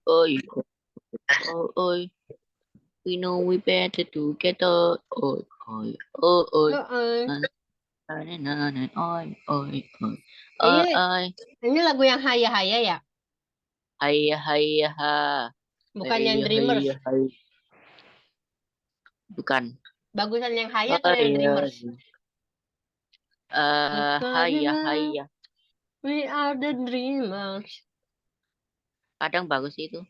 oi, oi. We know we better together. Oi, oi, oi, oi. Heeh. Oi, oi, oi, oi. Ini Oi, ini lagu yang haya-haya ya, hayya, hayya, ha. bukan yang Hayya, hayya, Dreamers. hayya. Bukan. Bagusan yang haya atau yang Hayya, Dreamers? hayya, Karena hayya. we are the dreamers. Kadang bagus itu.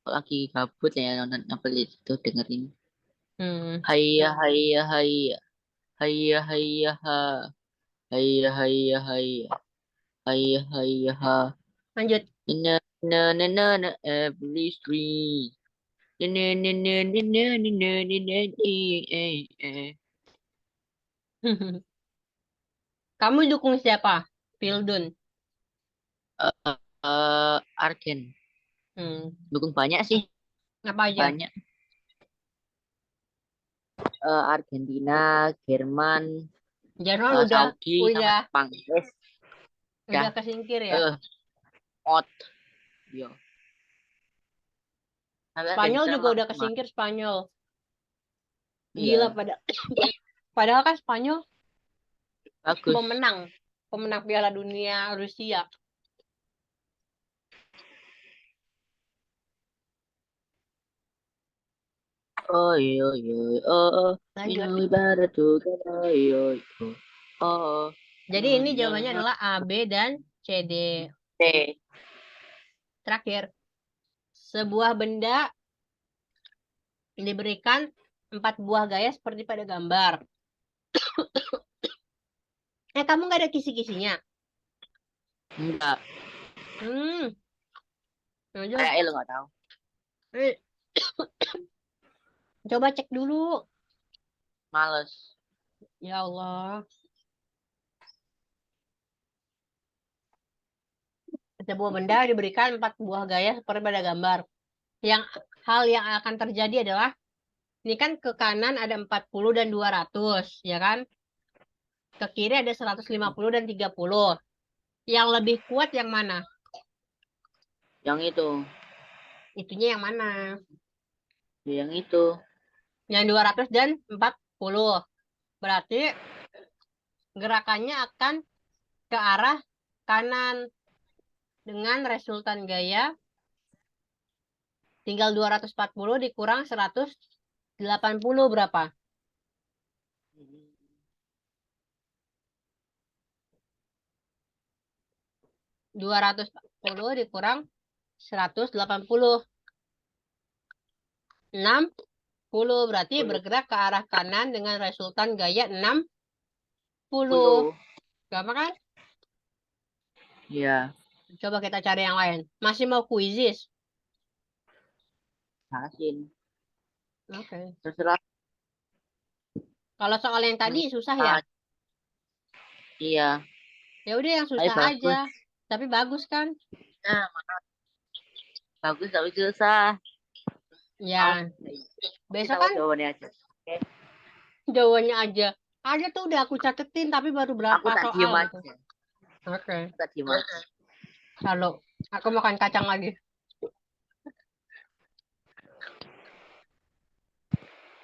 Kalau lagi gabut ya nonton apa itu dengerin. Hmm. Hayya, hayya, hayya. Hayya, hayya, ha. Hayya, hayya, hayya. Hayya, hayya, ha. Lanjut. Na, na, na, na, na, every street. Na, na, na, na, na, na, na, na, na, na, Kamu dukung siapa? Pildun. Argen. Hmm. Dukung banyak sih. Apa aja? Banyak. Argentina, Jerman, Jerman Saudi, sama udah Jepang. Yes. udah Dah. kesingkir ya. Eh, Ot. Yo. Tapi Spanyol Argentina juga memang udah memang. kesingkir Spanyol. Gila Iya. padahal kan Spanyol Bagus. pemenang pemenang Piala Dunia Rusia. Oh, iya, iya. Oh, oh. You Lanjut. know we better together. Iya, iya. Oh, Jadi nah, ini jawabannya nah. adalah A, B, dan C, D. C. Terakhir, sebuah benda diberikan 4 buah gaya seperti pada gambar. Kamu nggak ada kisi-kisinya? Enggak. Hmm, ya udah. Kayak lo nggak tahu. Eh, Coba cek dulu. Males. Ya Allah. Sebuah benda diberikan 4 buah gaya seperti pada gambar. Yang hal yang akan terjadi adalah ini kan ke kanan ada 40 dan 200, ya kan? Ke kiri ada 150 dan 30. Yang lebih kuat yang mana? Yang itu. Itunya yang mana? Yang itu. Yang 200 dan 40. Berarti gerakannya akan ke arah kanan dengan resultan gaya tinggal 240 dikurang 180 berapa? 240 dikurang 180. 60 berarti Puluh. bergerak ke arah kanan dengan resultan gaya 60. Puluh. Gampang kan? Iya. Coba kita cari yang lain. Masih mau kuisis? Hasin. Oke. Terserah. Kalau soal yang tadi susah ya? Iya. Ya udah yang Tapi susah aja. bagus. Tapi bagus kan? Nah, bagus tapi susah. Maaf. Ya, Kita besok tahu kan jawabannya aja. Oke. jawabannya aja. Ada tuh udah aku catetin tapi baru Aku berapa tak soal diem gitu. aja. Oke. Aku tak diem aja. Lalu aku makan kacang lagi.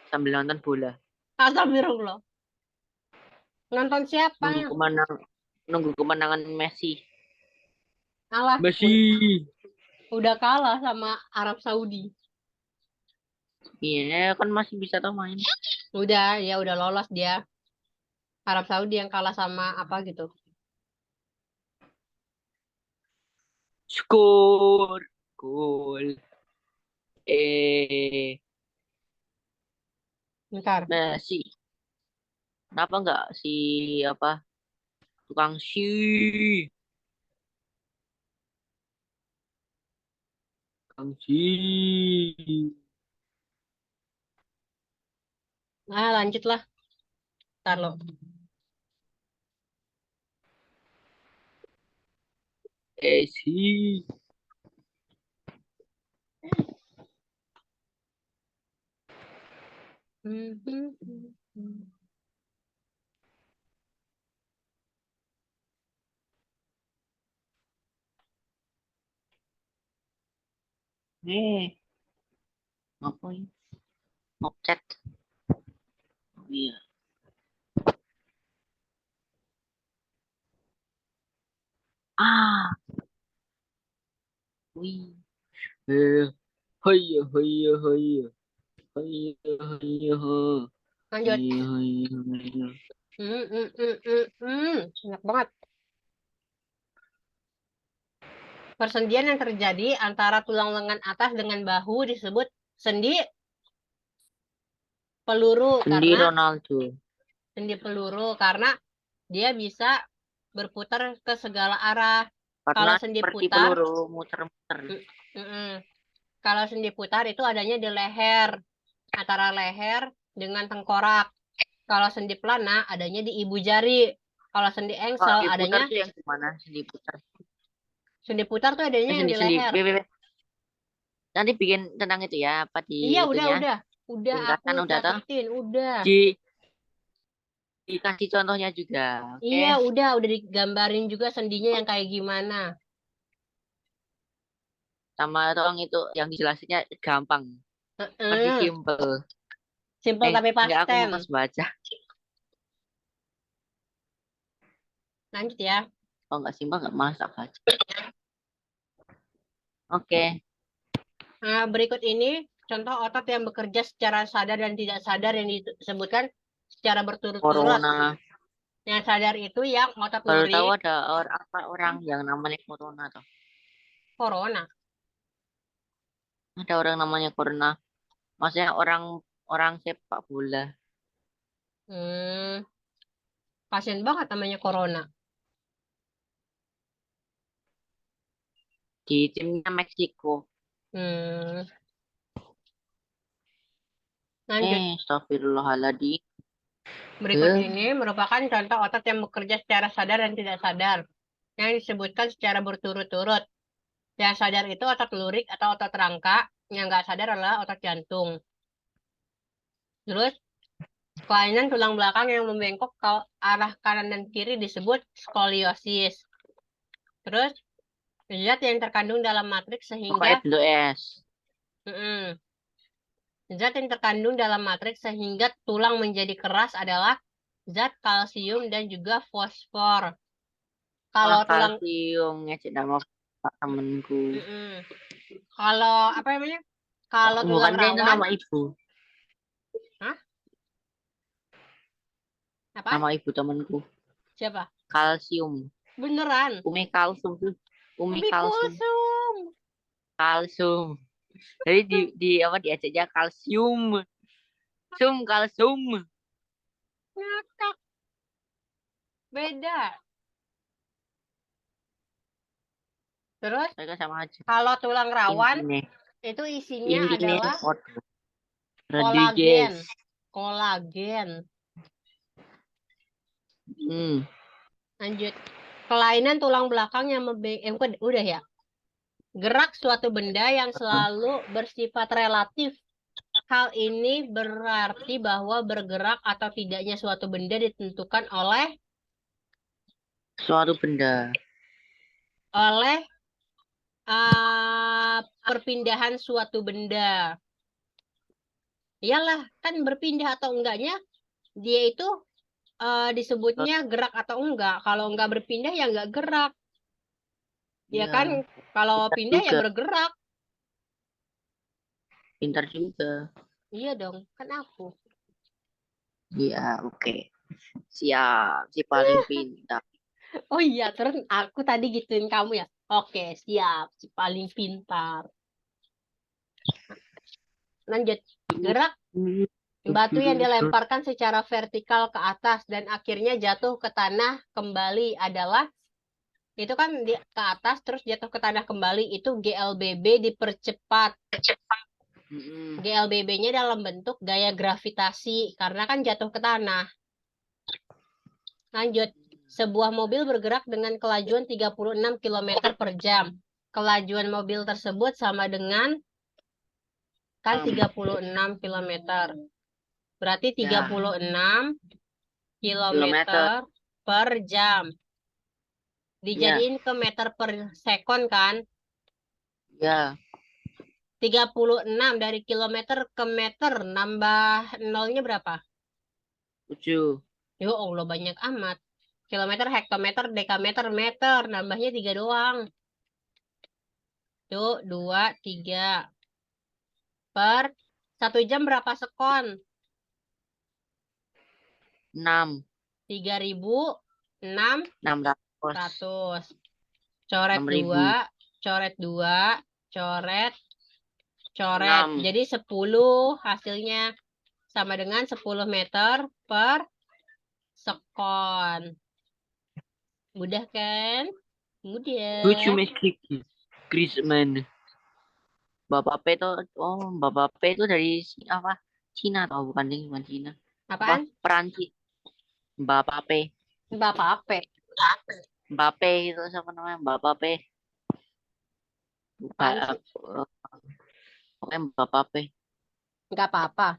Sambil nonton bola. Astagfirullah. Nonton siapa? Nunggu kemenang, nunggu kemenangan Messi. Alah, Messi. udah kalah sama Arab Saudi. Iya, kan masih bisa tau main. Udah, ya udah lolos dia. Arab Saudi yang kalah sama apa gitu. Skor. Gol. Eh, Bentar. Messi. Kenapa nggak si apa tukang si tukang si Nah, lanjutlah. Ntar lo. si Ngapain? Ngechat. Oh, iya. Ah, wih. Hayya, hayya, hayya. Hayya, hayya, hayya. Lanjut. Hayya, hayya, hayya. Enak banget. Persendian yang terjadi antara tulang lengan atas dengan bahu disebut sendi peluru Sendi karena Ronaldo. karena dia bisa berputar ke segala arah. Karena Kalau sendi seperti putar, peluru muter-muter. mm, mm-mm. Kalau sendi putar itu adanya di leher, antara leher dengan tengkorak. Kalau sendi pelana adanya di ibu jari. Kalau sendi Kalau engsel diputar adanya, tuh yang gimana? Sendi putar. sendi putar tuh adanya yang Sendi, di sendi. leher. Nanti bikin tentang itu ya. Apa di Iya, itunya? udah aku Ringkasan udah toh. catetin, udah. Di dikasih contohnya juga. Oke. Iya, udah digambarin juga sendinya yang kayak gimana. Sama tolong itu yang dijelasinnya gampang. Masih Heeh. simple. Simple tapi Enggak past aku tense. mau baca. Lanjut ya. Kalau nggak simple nggak malas tak baca. Oke. Nah, berikut ini contoh otot yang bekerja secara sadar dan tidak sadar yang disebutkan secara berturut-turut. Corona. Yang sadar itu yang otot Baru tahu lurik, ada apa orang yang namanya Corona tuh. corona. Ada orang namanya Corona. Maksudnya orang orang sepak bola Hmm, pasien banget namanya corona. di timnya Meksiko. Hmm, lanjut. Astagfirullahaladzim. Berikut ini merupakan contoh otot yang bekerja secara sadar dan tidak sadar, yang disebutkan secara berturut-turut. Yang sadar itu otot lurik atau otot rangka, yang nggak sadar adalah otot jantung. Terus, kelainan tulang belakang yang membengkok ke arah kanan dan kiri disebut skoliosis. Terus, zat yang terkandung dalam matriks Bapak sehingga dulu es. mm, zat yang terkandung dalam matriks sehingga tulang menjadi keras adalah zat kalsium dan juga fosfor. Wah, Kalau tulang kalsium ngecek nama pak temenku. mm-mm. Kalau apa namanya? Kalau tulang Bukannya itu rawan, nama ibu. hah? Apa? Nama ibu temenku. Siapa? Kalsium. Beneran? Umi kalsum tuh. Umi Umi kalsum. Kulsum. Kalsum. Jadi di apa diajaknya kalsium. Kalsum. Ngakak. Beda. Terus, Mereka sama aja. kalau tulang rawan, Intinya. itu isinya Intinya adalah order. kolagen. Rodriguez. Kolagen. Hmm. Lanjut. Kelainan tulang belakang yang udah ya. Gerak suatu benda yang selalu bersifat relatif. Hal ini berarti bahwa bergerak atau tidaknya suatu benda ditentukan oleh Suatu benda. oleh perpindahan suatu benda. Iyalah, kan berpindah atau enggaknya dia itu disebutnya gerak atau enggak. Kalau enggak berpindah ya enggak gerak. Ya Iya. kan, kalau Pintar pindah ya juga. bergerak. Pintar juga. Iya dong, kan aku. Iya, oke. Siap. Si paling pintar. Oh iya, terus aku tadi gituin kamu ya. Oke, siap. Si paling pintar. Lanjut. Gerak batu yang dilemparkan secara vertikal ke atas dan akhirnya jatuh ke tanah kembali adalah itu kan ke atas terus jatuh ke tanah kembali itu GLBB dipercepat. Mm-mm. GLBB-nya dalam bentuk gaya gravitasi karena kan jatuh ke tanah. Lanjut. Sebuah mobil bergerak dengan kelajuan 36 km per jam. Kelajuan mobil tersebut sama dengan kan 36 km. Berarti Ya, 36 kilometer. kilometer per jam. Ya, Dijadiin ke meter per sekon kan? ya. 36 dari kilometer ke meter. Nambah nolnya berapa? 7. Ya Allah, banyak amat. Kilometer, hektometer, dekameter, meter. Nambahnya 3 doang. Tuh, 2, 3. Per 1 jam berapa sekon? 6. 3.006 600. ratus. Coret 6.000. 2, coret 2, coret, coret. 6. Jadi 10 hasilnya sama dengan 10 meter per sekon. Mudah kan? Would you Mudah. make Griezmann? Bapak P itu, oh Bapak P itu dari apa? Cina atau bukan ding, bukan Cina. Apa? Apaan? Perancis. Bapak P. Bapak apa? Mbappe itu siapa namanya? Bapak P. Bukan, Apaan sih? pokoknya Bapak P. Nggak apa-apa.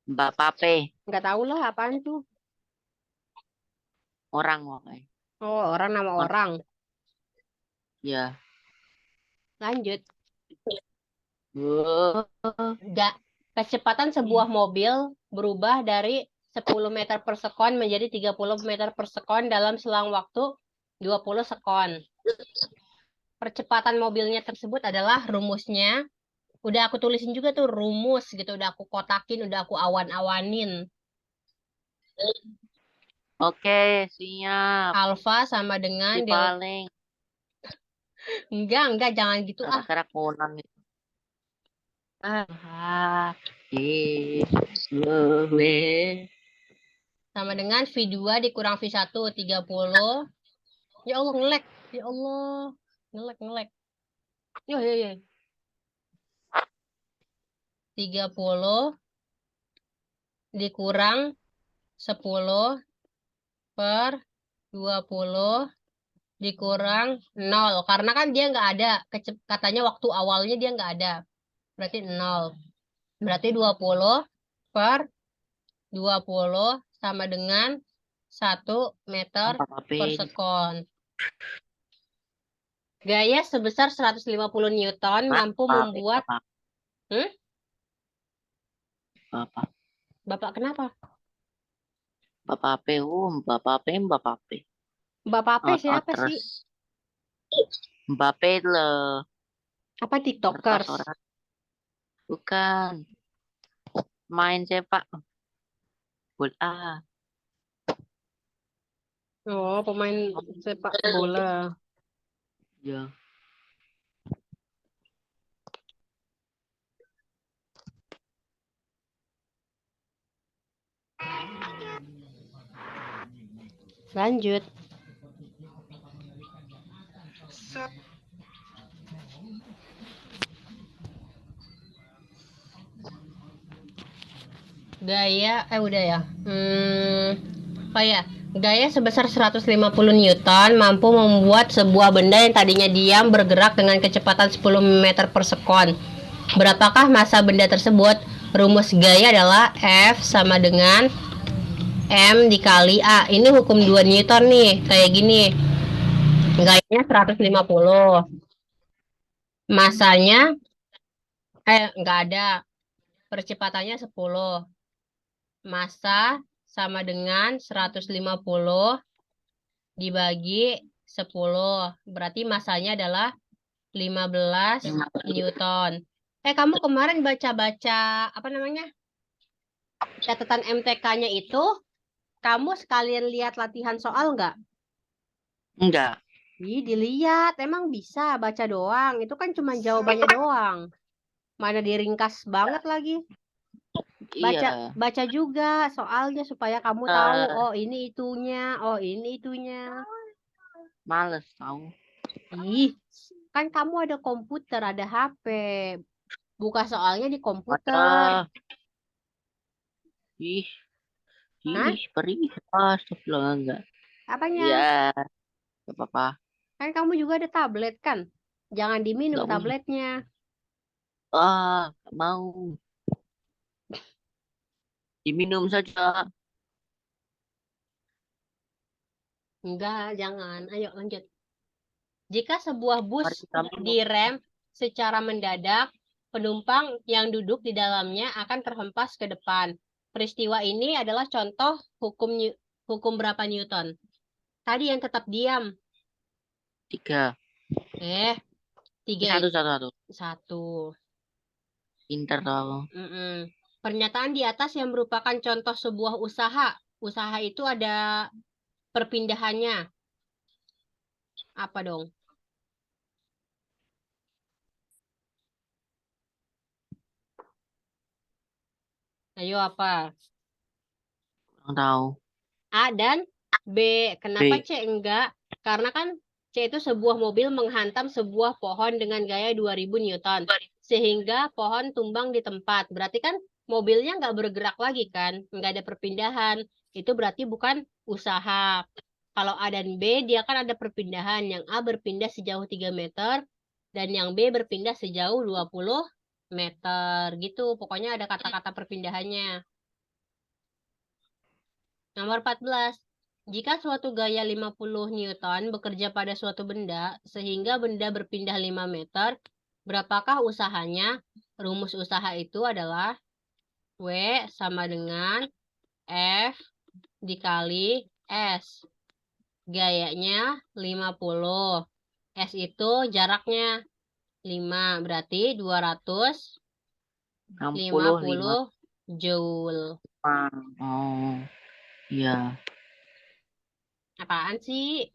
Bapak P. Nggak tahu lah apaan tuh. Orang pokoknya. Oh, orang nama orang. Ya. Lanjut. Oh, Nggak. Kecepatan sebuah mobil berubah dari 10 meter per sekon menjadi 30 meter per sekon dalam selang waktu 20 sekon. Percepatan mobilnya tersebut adalah rumusnya. Udah aku tulisin juga tuh rumus gitu. Udah aku kotakin, udah aku awan-awanin. oke, siap. Alfa sama dengan Si delta. paling Enggak, jangan gitu ah. kata-kata Conan itu. Ah, gue. Sama dengan V2 dikurang V1, 30. Ya Allah, ngelek. Ya Allah, ngelek. Ya. 30 dikurang 10 per 20 dikurang 0. Karena kan dia nggak ada. Katanya waktu awalnya dia nggak ada. Berarti 0. Berarti 20 per 20 sama dengan 1 meter Bapak P. per sekon. Gaya sebesar 150 Newton mampu Bapak P. membuat... Bapak. Hmm? Bapak. Bapak kenapa? Bapak P. Bapak P. Bapak P. Bapak apa siapa sih? Terus Mbappe itu loh. Apa Kertas TikTokers? orang. Bukan. Main sepak bola. Oh, pemain sepak bola. Ya. Lanjut. Gaya, udah ya. Oh ya, gaya sebesar 150 Newton mampu membuat sebuah benda yang tadinya diam bergerak dengan kecepatan 10 meter per sekon. Berapakah massa benda tersebut? Rumus gaya adalah F sama dengan M dikali A. Ini hukum 2 Newton nih, kayak gini. Gayanya 150. Masanya, nggak ada. Percepatannya 10. Massa sama dengan 150 dibagi 10. Berarti massanya adalah 15 Newton. Kamu kemarin baca-baca, apa namanya, catatan MTK-nya itu, kamu sekalian lihat latihan soal nggak? Enggak. Ih, dilihat. Emang bisa baca doang. Itu kan cuma jawabannya doang. Mana diringkas banget lagi. Baca Iya. baca juga soalnya supaya kamu tahu, Eh, oh ini itunya, oh ini itunya. males tahu. Ih, kan kamu ada komputer, ada HP. Buka soalnya di komputer. Ada. Ih, Hah? perih. Astagfirullah enggak. Iya, Apanya? enggak apa-apa. Kan kamu juga ada tablet kan? Jangan diminum Enggak punya. tabletnya. Enggak mau. Diminum saja. Enggak, jangan. Ayo lanjut. Jika sebuah bus Mari kita minum. direm secara mendadak, penumpang yang duduk di dalamnya akan terhempas ke depan. Peristiwa ini adalah contoh hukum berapa Newton? Tadi yang tetap diam. 3. Tiga Satu, itu. satu, satu. Satu. Pinter tuh aku. Pernyataan di atas yang merupakan contoh sebuah usaha. Usaha itu ada perpindahannya. Apa dong? Ayo apa? Kurang tahu. A dan B. Kenapa B. C enggak? Karena kan C itu sebuah mobil menghantam sebuah pohon dengan gaya 2000 Newton. Sehingga pohon tumbang di tempat. Berarti kan mobilnya nggak bergerak lagi kan? Nggak ada perpindahan. Itu berarti bukan usaha. Kalau A dan B, dia kan ada perpindahan. Yang A berpindah sejauh 3 meter. Dan yang B berpindah sejauh 20 meter. Gitu. Pokoknya ada kata-kata perpindahannya. Nomor 14. Jika suatu gaya 50 Newton bekerja pada suatu benda, sehingga benda berpindah 5 meter, berapakah usahanya? Rumus usaha itu adalah W sama dengan F dikali S. Gayanya 50. S itu jaraknya 5, berarti 65. 250 Joule. Oh, iya. Apaan sih?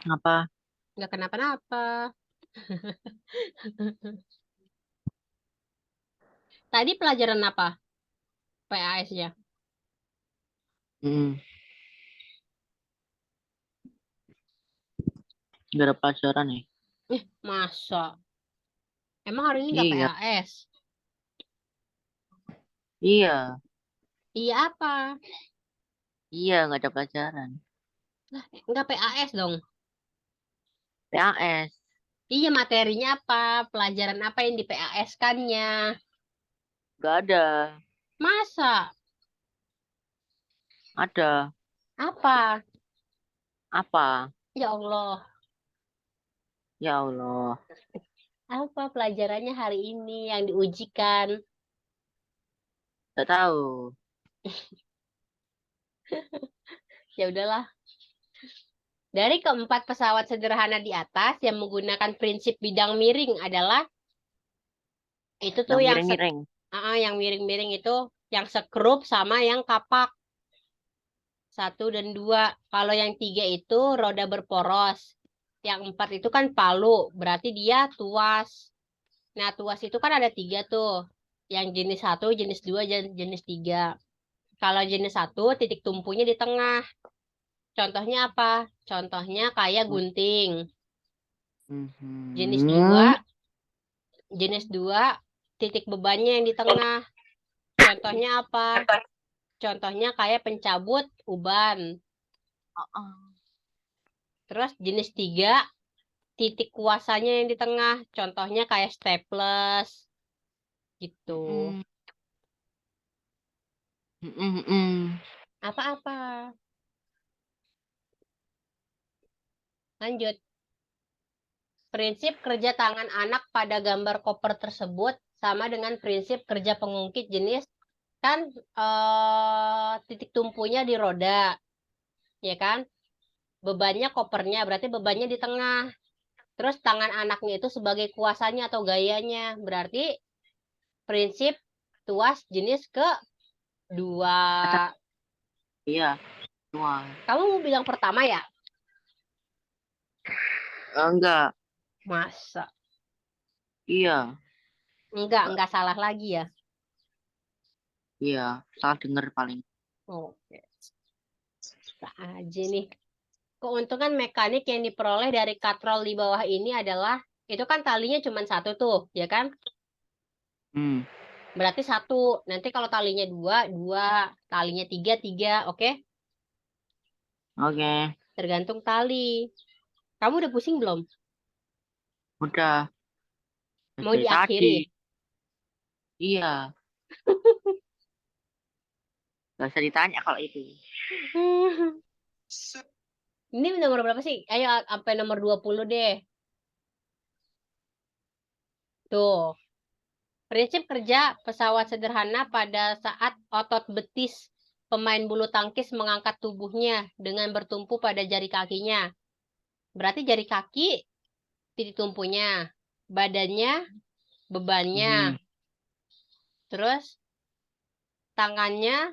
Apa? Nggak kenapa-napa. Tadi pelajaran apa? PAS-nya. Hmm. Gak ada pelajaran nih. Masa? Emang hari ini nggak Iya. PAS? Iya. Iya apa? Iya, gak ada pelajaran. Nggak PAS dong. PAS. Iya materinya apa? Pelajaran apa yang di PAS-kannya? Gak ada. Masa? Ada. Apa? Apa? Ya Allah. Ya Allah. Apa pelajarannya hari ini yang diujikan? Gak tahu. Ya udahlah. Dari keempat pesawat sederhana di atas yang menggunakan prinsip bidang miring adalah itu tuh Yang yang miring-miring. yang miring-miring itu yang sekrup sama yang kapak. 1 dan 2. Kalau yang 3 itu roda berporos. Yang 4 itu kan palu, berarti dia tuas. Nah, tuas itu kan ada 3 tuh. Yang jenis 1, jenis 2, dan jenis 3. Kalau jenis 1, titik tumpunya di tengah. Contohnya apa? Contohnya kayak gunting. Jenis 2, Mhm. titik bebannya yang di tengah. Contohnya apa? Contohnya kayak pencabut uban. Terus jenis 3, titik kuasanya yang di tengah. Contohnya kayak staples gitu. Mhm. Mhm. Apa-apa. Lanjut. Prinsip kerja tangan anak pada gambar koper tersebut sama dengan prinsip kerja pengungkit jenis kan titik tumpunya di roda, ya kan? Bebannya kopernya, berarti bebannya di tengah. Terus tangan anaknya itu sebagai kuasanya atau gayanya, berarti prinsip tuas jenis kedua. Iya. Wah. Kamu mau bilang pertama ya? Enggak. Masa? Iya. Enggak salah lagi ya. Iya. Salah denger paling. Oke, tak aja nih. Keuntungan mekanik yang diperoleh dari katrol di bawah ini adalah, itu kan talinya cuma satu tuh, ya kan? Hmm. Berarti satu. Nanti kalau talinya dua, dua. Talinya tiga, tiga. Oke? Oke. Tergantung tali. Kamu udah pusing belum? Udah. Mau Dari tadi. diakhiri? Iya. Gak usah ditanya kalau itu. Ini nomor berapa sih? Ayo sampai nomor 20 deh. Tuh. Prinsip kerja pesawat sederhana pada saat otot betis pemain bulu tangkis mengangkat tubuhnya dengan bertumpu pada jari kakinya. Berarti jari kaki titik tumpunya, badannya bebannya, Mhm. terus tangannya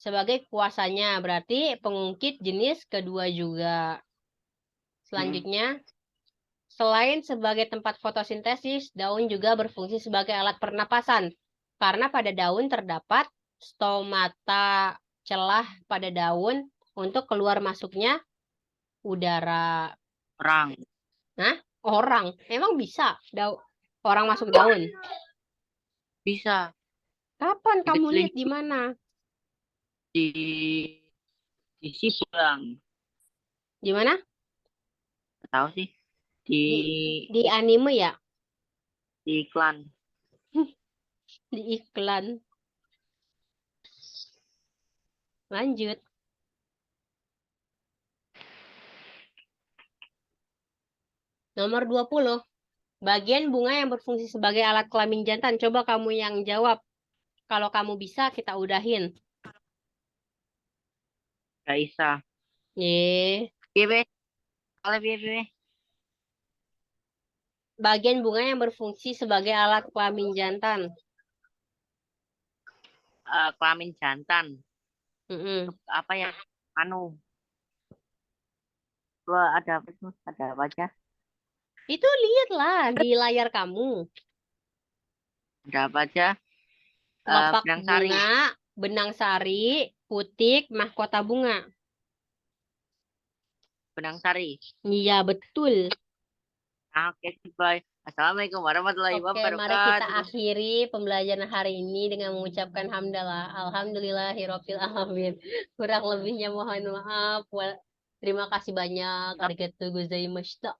sebagai kuasanya. Berarti pengungkit jenis kedua juga. Mhm. Selanjutnya, selain sebagai tempat fotosintesis, daun juga berfungsi sebagai alat pernapasan. Karena pada daun terdapat stomata, celah pada daun untuk keluar masuknya udara. Orang Nah, orang emang bisa orang masuk daun. bisa Kapan kamu dikecilin lihat di mana? di Sipang. Di mana? Nggak tahu sih di Di di anime ya? di iklan. Di iklan. Lanjut. Nomor 20. Bagian bunga yang berfungsi sebagai alat kelamin jantan. Coba kamu yang jawab. Kalau kamu bisa, kita udahin. Raisa. Ye. BB, oleh BB. Bagian bunga yang berfungsi sebagai alat kelamin jantan. Kelamin jantan. Mm-mm. Apa ya? Anu, gua ada apa tuh? Ada apa aja? Itu lihatlah di layar kamu. Ada apa aja? Kelopak Benang sari. bunga, benang sari, putik, mahkota bunga. Benang sari. Iya, betul. Oke, bye. Assalamualaikum warahmatullahi Oke, mari kita wabarakatuh. akhiri pembelajaran hari ini dengan mengucapkan hamdalah. Alhamdulillahirabbil alamin. Kurang lebihnya mohon maaf. Terima kasih banyak. Arigatou gozaimashita.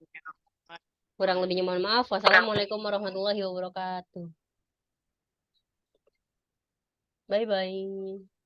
Kurang lebihnya mohon maaf. Wassalamualaikum warahmatullahi wabarakatuh. Bye bye.